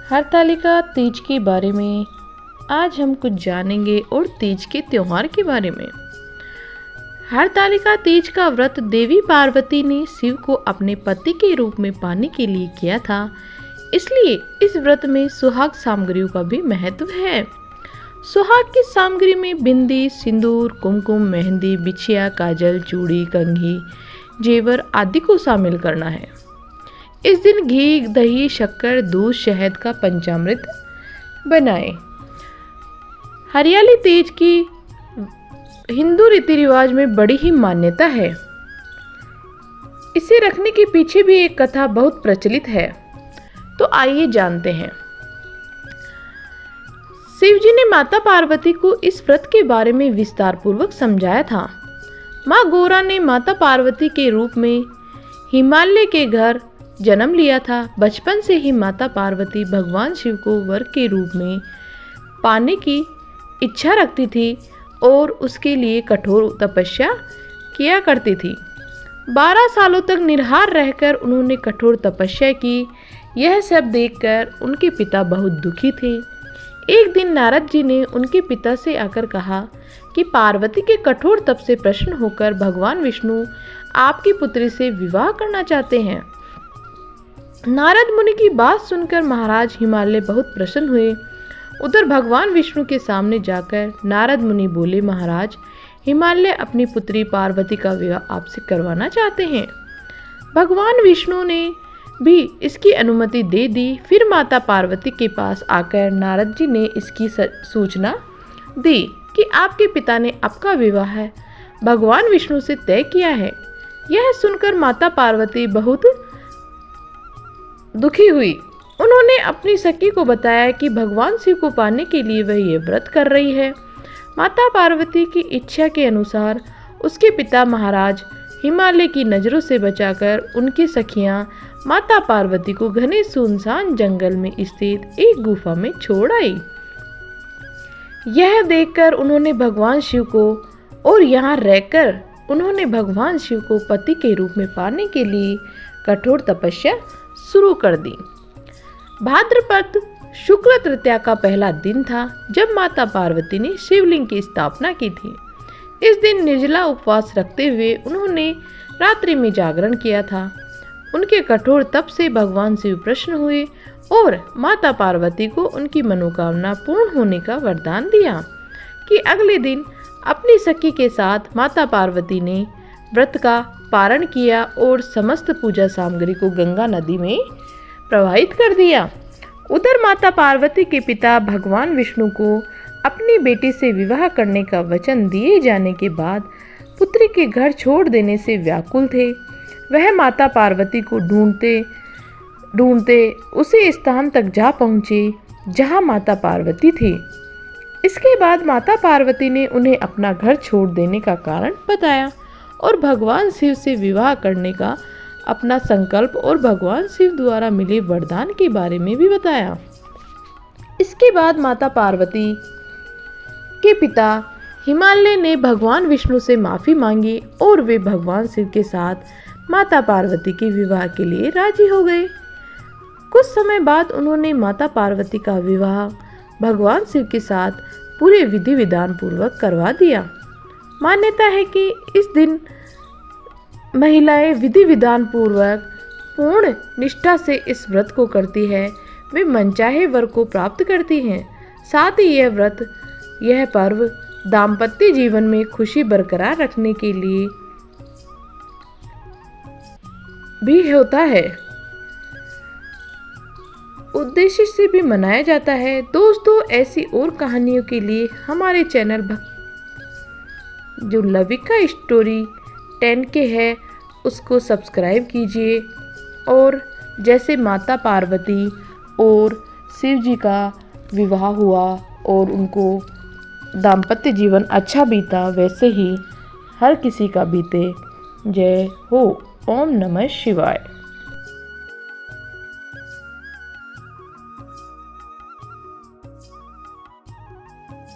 हरतालिका तीज के बारे में आज हम कुछ जानेंगे और तीज के त्योहार के बारे में। हरतालिका तीज का व्रत देवी पार्वती ने शिव को अपने पति के रूप में पाने के लिए किया था, इसलिए इस व्रत में सुहाग सामग्रियों का भी महत्व है। सुहाग की सामग्री में बिंदी, सिंदूर, कुमकुम, मेहंदी, बिछिया, काजल, चूड़ी, कंघी, जेवर आदि को शामिल करना है। इस दिन घी, दही, शक्कर, दूध, शहद का पंचामृत बनाएं। हरियाली तीज की हिंदू रीति रिवाज में बड़ी ही मान्यता है। इसे रखने के पीछे भी एक कथा बहुत प्रचलित है, तो आइए जानते हैं। शिव जी ने माता पार्वती को इस व्रत के बारे में विस्तार पूर्वक समझाया था। माँ गौरा ने माता पार्वती के रूप में हिमालय के घर जन्म लिया था। बचपन से ही माता पार्वती भगवान शिव को वर के रूप में पाने की इच्छा रखती थी और उसके लिए कठोर तपस्या किया करती थी। 12 सालों तक निराहार रहकर उन्होंने कठोर तपस्या की। यह सब देखकर उनके पिता बहुत दुखी थे। एक दिन नारद जी ने उनके पिता से आकर कहा कि पार्वती के कठोर तप से प्रसन्न होकर भगवान विष्णु आपकी पुत्री से विवाह करना चाहते हैं। नारद मुनि की बात सुनकर महाराज हिमालय बहुत प्रसन्न हुए। उधर भगवान विष्णु के सामने जाकर नारद मुनि बोले, महाराज, हिमालय अपनी पुत्री पार्वती का विवाह आपसे करवाना चाहते हैं। भगवान विष्णु ने भी इसकी अनुमति दे दी। फिर माता पार्वती के पास आकर नारद जी ने इसकी सूचना दी कि आपके पिता ने आपका विवाह भगवान विष्णु से तय किया है। यह सुनकर माता पार्वती बहुत दुखी हुई। उन्होंने अपनी सखी को बताया कि भगवान शिव को पाने के लिए वह ये व्रत कर रही है। माता पार्वती की इच्छा के अनुसार उसके पिता महाराज हिमालय की नजरों से बचाकर उनकी सखियां माता पार्वती को घने सुनसान जंगल में स्थित एक गुफा में छोड़ आई। यह देखकर उन्होंने भगवान शिव को और यहाँ रहकर उन्होंने भगवान शिव को पति के रूप में पाने के लिए कठोर तपस्या शुरू कर दी। भाद्रपद शुक्ल तृतीया का पहला दिन था जब माता पार्वती ने शिवलिंग की स्थापना की थी। इस दिन निर्जला उपवास रखते हुए उन्होंने रात्रि में जागरण किया था। उनके कठोर तप से भगवान शिव प्रसन्न हुए और माता पार्वती को उनकी मनोकामना पूर्ण होने का वरदान दिया कि अगले दिन अपनी सखी के साथ माता पार्वती ने व्रत का पारण किया और समस्त पूजा सामग्री को गंगा नदी में प्रवाहित कर दिया। उधर माता पार्वती के पिता भगवान विष्णु को अपनी बेटी से विवाह करने का वचन दिए जाने के बाद पुत्री के घर छोड़ देने से व्याकुल थे। वह माता पार्वती को ढूंढते ढूंढते उसी स्थान तक जा पहुँचे जहाँ माता पार्वती थी। इसके बाद माता पार्वती ने उन्हें अपना घर छोड़ देने का कारण बताया और भगवान शिव से विवाह करने का अपना संकल्प और भगवान शिव द्वारा मिले वरदान के बारे में भी बताया। इसके बाद माता पार्वती के पिता हिमालय ने भगवान विष्णु से माफी मांगी और वे भगवान शिव के साथ माता पार्वती के विवाह के लिए राजी हो गए। कुछ समय बाद उन्होंने माता पार्वती का विवाह भगवान शिव के साथ पूरे विधि विधान पूर्वक करवा दिया। मान्यता है कि इस दिन महिलाएं विधि विधान पूर्वक पूर्ण निष्ठा से इस व्रत को करती है। वे मनचाहे वर को प्राप्त करती हैं। साथ ही यह पर्व दाम्पत्य जीवन में खुशी बरकरार रखने के लिए भी होता है, उद्देश्य से भी मनाया जाता है। दोस्तों, ऐसी और कहानियों के लिए हमारे चैनल जो लविका स्टोरी 10 के है उसको सब्सक्राइब कीजिए और जैसे माता पार्वती और शिव जी का विवाह हुआ और उनको दाम्पत्य जीवन अच्छा बीता, वैसे ही हर किसी का बीते। जय हो। ओम नमः शिवाय।